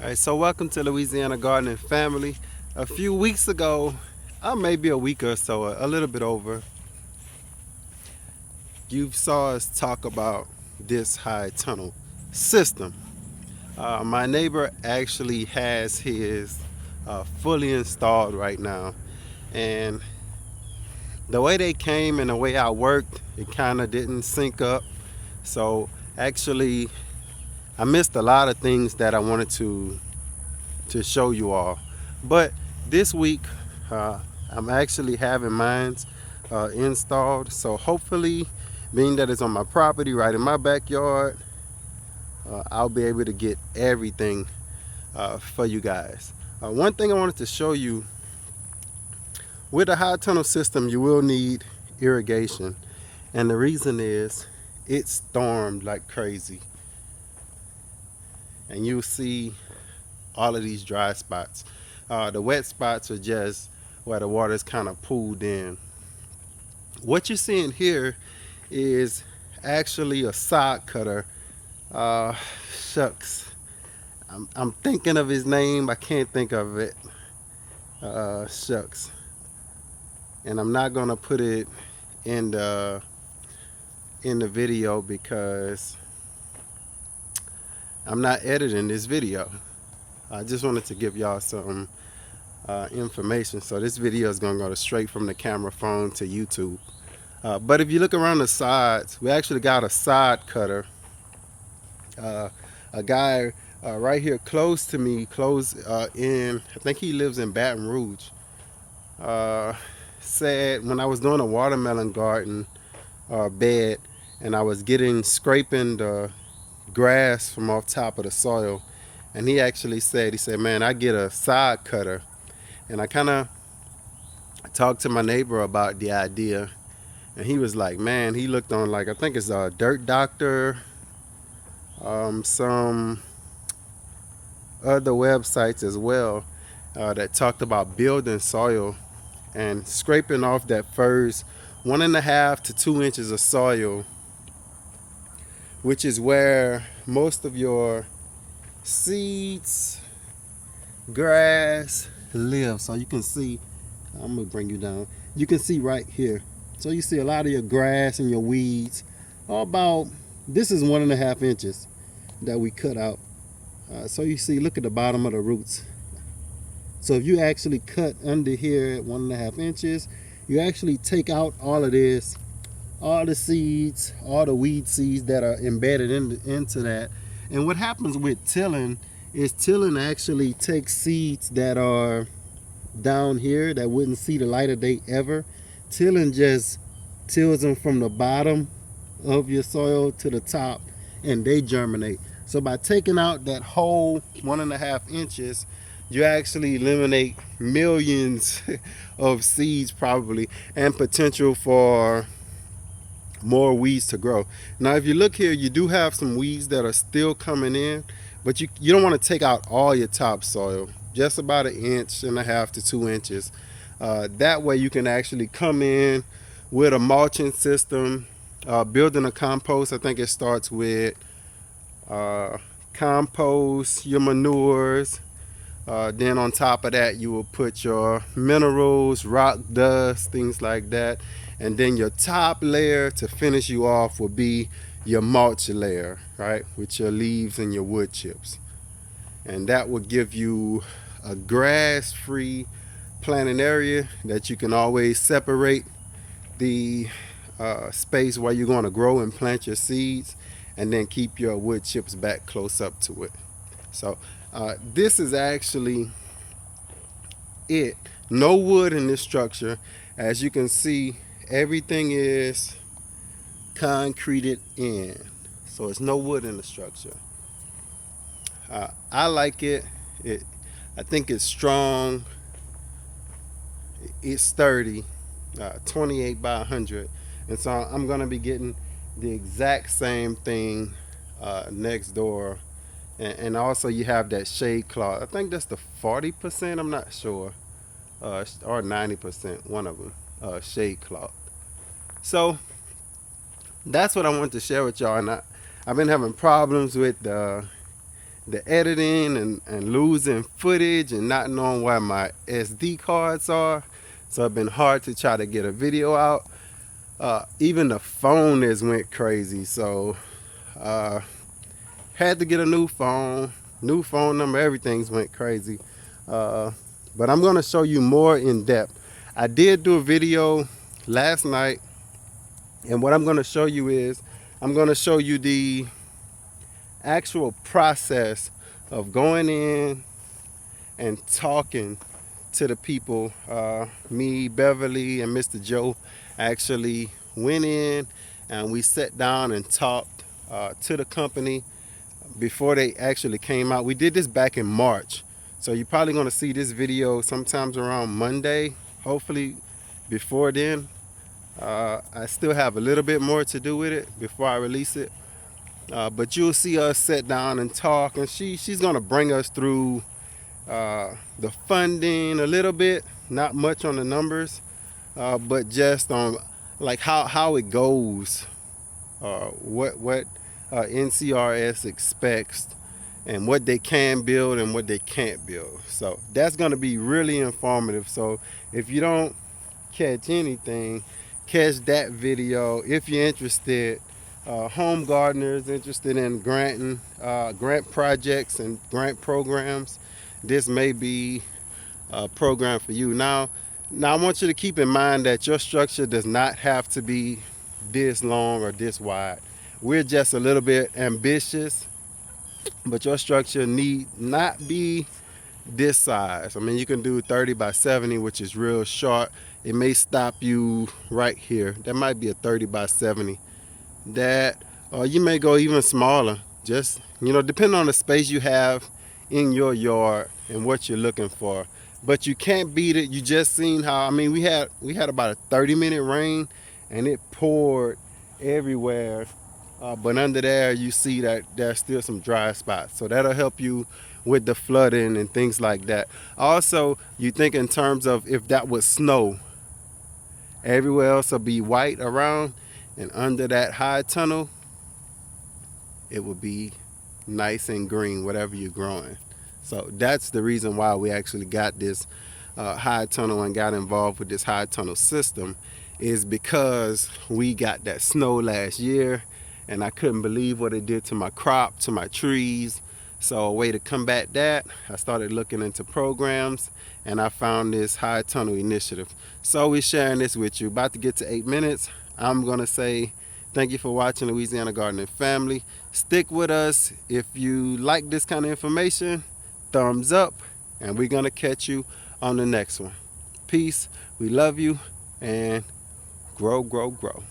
All right, so welcome to Louisiana Gardening Family. A few weeks ago, maybe a week or so, a little bit over, you saw us talk about this high tunnel system. My neighbor actually has his fully installed right now, and the way they came and the way I worked, it kind of didn't sync up. So actually, I missed a lot of things that I wanted to show you all. But this week, uh, I'm actually having mine installed. So hopefully, being that it's on my property right in my backyard, I'll be able to get everything for you guys. One thing I wanted to show you, with a high tunnel system, you will need irrigation. And the reason is it stormed like crazy. And you'll see all of these dry spots. The wet spots are just where the water's kind of pooled in. What you're seeing here is actually a sod cutter. Uh, Shucks. I'm thinking of his name. I can't think of it. Shucks. And I'm not gonna put it in the video because I'm not editing this video. I just wanted to give y'all some information. So this video is gonna go straight from the camera phone to YouTube. But if you look around the sides, we actually got a side cutter. A guy right here close to me, I think he lives in Baton Rouge, said when I was doing a watermelon garden bed and I was scraping the grass from off top of the soil, and he said, man, I get a side cutter. And I kind of talked to my neighbor about the idea, and he was like, man, he looked on, like, I think it's a Dirt Doctor, some other websites as well, that talked about building soil and scraping off that first 1.5 to 2 inches of soil, which is where most of your seeds, grass live. So you can see, I'm gonna bring you down, you can see right here, so you see a lot of your grass and your weeds, this is 1.5 inches that we cut out. So you see, look at the bottom of the roots. So if you actually cut under here at 1.5 inches, you actually take out all of this, all the seeds, all the weed seeds that are embedded into that. And what happens with tilling is tilling actually takes seeds that are down here that wouldn't see the light of day ever. Tilling just tills them from the bottom of your soil to the top, and they germinate. So by taking out that whole 1.5 inches, you actually eliminate millions of seeds probably, and potential for more weeds to grow. Now if you look here, you do have some weeds that are still coming in, but you don't want to take out all your topsoil, just about 1.5 inches to 2 inches. That way you can actually come in with a mulching system, building a compost. I think it starts with compost, your manures. Then on top of that, you will put your minerals, rock dust, things like that. And then your top layer to finish you off will be your mulch layer, right? With your leaves and your wood chips. And that will give you a grass-free planting area that you can always separate the space where you're going to grow and plant your seeds, and then keep your wood chips back close up to it. So this is actually it. No wood in this structure. As you can see, everything is concreted in, so it's no wood in the structure. I like it. I think it's strong, it's sturdy, 28 by 100, and so I'm gonna be getting the exact same thing next door. And also you have that shade cloth. I think that's the 40%, I'm not sure, or 90%, one of them, shade cloth. So that's what I wanted to share with y'all. And I've been having problems with the the editing and losing footage and not knowing where my SD cards are. So it's been hard to try to get a video out. Even the phone has went crazy. So had to get a new phone number, everything's went crazy. But I'm gonna show you more in depth. I did do a video last night, and what I'm gonna show you is I'm gonna show you the actual process of going in and talking to the people. Me, Beverly, and Mr. Joe actually went in and we sat down and talked to the company before they actually came out. We did this back in March, so you're probably going to see this video sometimes around Monday, hopefully before then. I still have a little bit more to do with it before I release it, but you'll see us sit down and talk, and she's going to bring us through the funding a little bit, not much on the numbers, but just on like how it goes, what Nrcs expects, and what they can build and what they can't build. So that's going to be really informative. So if you don't catch anything, catch that video if you're interested. Home gardeners interested in grant projects and grant programs, this may be a program for you. Now I want you to keep in mind that your structure does not have to be this long or this wide. We're just a little bit ambitious, but your structure need not be this size. I mean, you can do 30 by 70, which is real short. It may stop you right here. That might be a 30 by 70. That, or you may go even smaller. Just, depending on the space you have in your yard and what you're looking for. But you can't beat it. You just seen how, I mean, we had about a 30-minute rain and it poured everywhere. But under there, you see that there's still some dry spots. So that'll help you with the flooding and things like that. Also, you think in terms of if that was snow, everywhere else will be white around, and under that high tunnel, it will be nice and green, whatever you're growing. So that's the reason why we actually got this high tunnel and got involved with this high tunnel system, is because we got that snow last year and I couldn't believe what it did to my crop, to my trees. So a way to combat that, I started looking into programs and I found this high tunnel initiative. So we're sharing this with you. About to get to 8 minutes. I'm gonna say thank you for watching Louisiana Gardening Family. Stick with us. If you like this kind of information, thumbs up, and we're gonna catch you on the next one. Peace. We love you, and grow, grow, grow.